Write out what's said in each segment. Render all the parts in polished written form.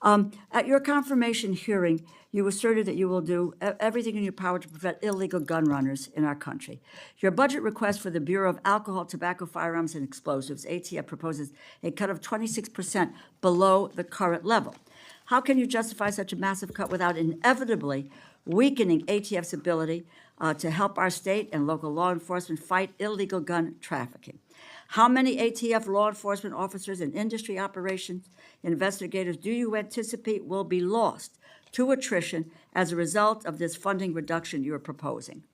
At your confirmation hearing, you asserted that you will do everything in your power to prevent illegal gun runners in our country. Your budget request for the Bureau of Alcohol, Tobacco, Firearms, and Explosives, ATF, proposes a cut of 26% below the current level. How can you justify such a massive cut without inevitably weakening ATF's ability to help our state and local law enforcement fight illegal gun trafficking? How many ATF law enforcement officers and industry operations investigators do you anticipate will be lost to attrition as a result of this funding reduction you're proposing?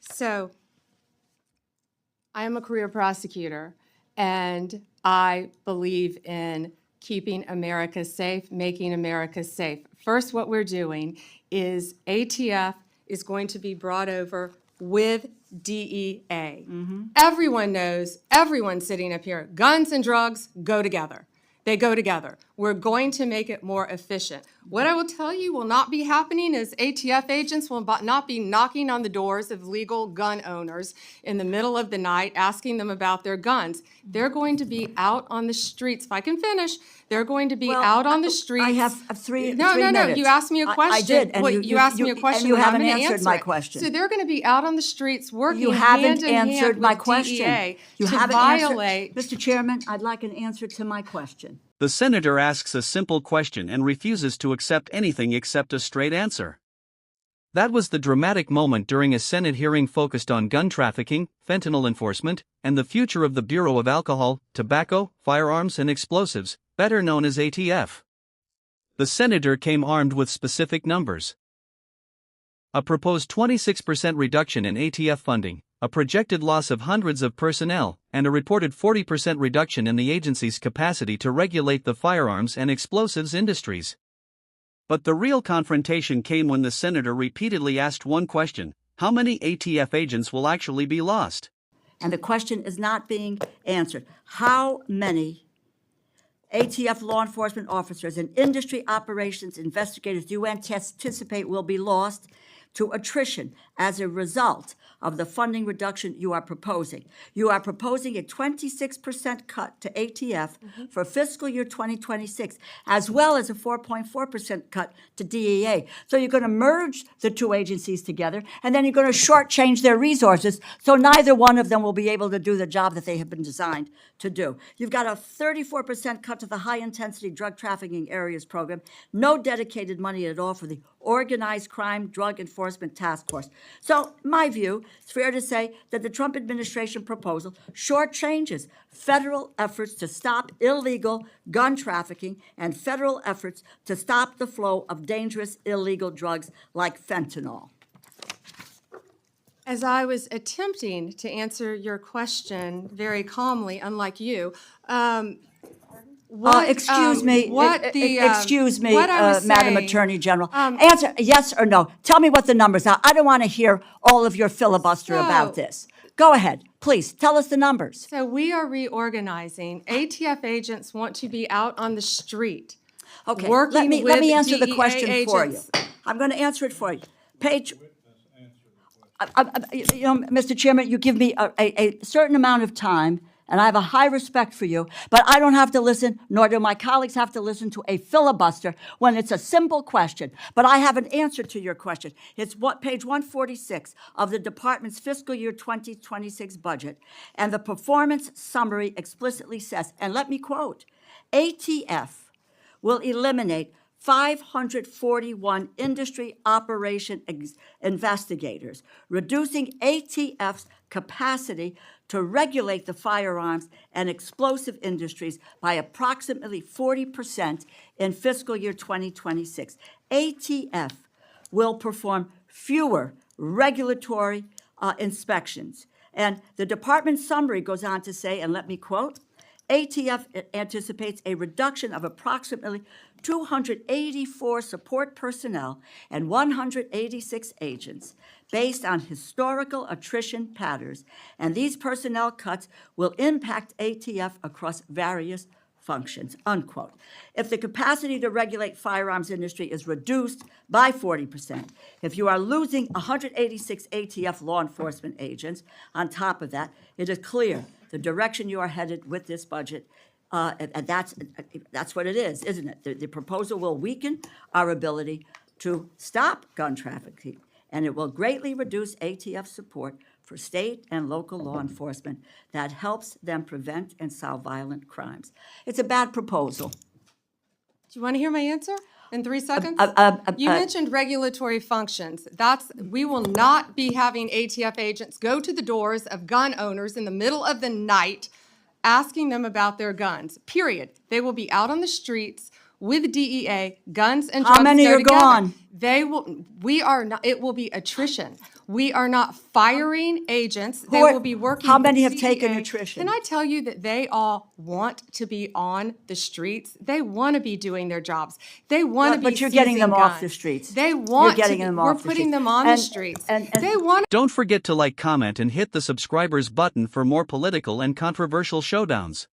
So, I am a career prosecutor, and I believe in keeping America safe, making America safe. First, what we're doing is ATF is going to be brought over with DEA. Everyone knows, everyone sitting up here, guns and drugs go together. They go together. We're going to make it more efficient. What I will tell you will not be happening is ATF agents will not be knocking on the doors of legal gun owners in the middle of the night asking them about their guns. They're going to be out on the streets. If I can finish, they're going to be out on the streets. I have three No, minutes. you asked me a question. I did, and you asked me a question. and you haven't I'm gonna answered my it. question. So they're going to be out on the streets working You haven't hand in hand answered my with question. DEA You to haven't violate. answered. Mr. Chairman, I'd like an answer to my question. The senator asks a simple question and refuses to accept anything except a straight answer. That was the dramatic moment during a Senate hearing focused on gun trafficking, fentanyl enforcement, and the future of the Bureau of Alcohol, Tobacco, Firearms, and Explosives, better known as ATF. The senator came armed with specific numbers. A proposed 26% reduction in ATF funding, a projected loss of hundreds of personnel, and a reported 40% reduction in the agency's capacity to regulate the firearms and explosives industries. But the real confrontation came when the senator repeatedly asked one question: how many ATF agents will actually be lost? And the question is not being answered. How many ATF law enforcement officers and industry operations investigators do you anticipate will be lost to attrition as a result of the funding reduction you are proposing? You are proposing a 26% cut to ATF for fiscal year 2026, as well as a 4.4% cut to DEA. So you're going to merge the two agencies together, and then you're going to shortchange their resources, so neither one of them will be able to do the job that they have been designed to do. You've got a 34% cut to the high-intensity drug trafficking areas program, no dedicated money at all for the Organized Crime Drug Enforcement Task Force. So, in my view, it's fair to say that the Trump administration proposal shortchanges federal efforts to stop illegal gun trafficking and federal efforts to stop the flow of dangerous illegal drugs like fentanyl. As I was attempting to answer your question very calmly, unlike you, Excuse me, Madam saying, Attorney General. Answer yes or no. Tell me what the numbers are. I don't want to hear all of your filibuster about this. Go ahead, please. Tell us the numbers. So we are reorganizing. ATF agents want to be out on the street. Okay, working let me with answer the DEA question for you. agents. I'm going to answer it for you. Page, Mr. Chairman, you give me a certain amount of time, and I have a high respect for you, but I don't have to listen, nor do my colleagues have to listen to a filibuster when it's a simple question. But I have an answer to your question. It's page 146 of the department's fiscal year 2026 budget, and the performance summary explicitly says, and let me quote, ATF will eliminate 541 industry operation investigators, reducing ATF's capacity to regulate the firearms and explosive industries by approximately 40% in fiscal year 2026. ATF will perform fewer regulatory inspections. And the department summary goes on to say, and let me quote, ATF anticipates a reduction of approximately 284 support personnel and 186 agents based on historical attrition patterns, and these personnel cuts will impact ATF across various functions, unquote. If the capacity to regulate firearms industry is reduced by 40%, if you are losing 186 ATF law enforcement agents on top of that, it is clear the direction you are headed with this budget And that's what it is, isn't it? The proposal will weaken our ability to stop gun trafficking, and it will greatly reduce ATF support for state and local law enforcement that helps them prevent and solve violent crimes. It's a bad proposal. Do you want to hear my answer in 3 seconds? You mentioned regulatory functions. We will not be having ATF agents go to the doors of gun owners in the middle of the night asking them about their guns, period. They will be out on the streets with DEA, guns and drugs. How many go are together. gone? We are not, it will be attrition. We are not firing agents. They Who will be working how with many have DEA. taken attrition? Can I tell you that they all want to be on the streets? They want to be doing their jobs. They want to be But you're getting them seizing off guns. the streets. They want You're getting to. them We're off the putting streets. them on the And- streets. and- They want. Don't forget to like, comment, and hit the subscribers button for more political and controversial showdowns.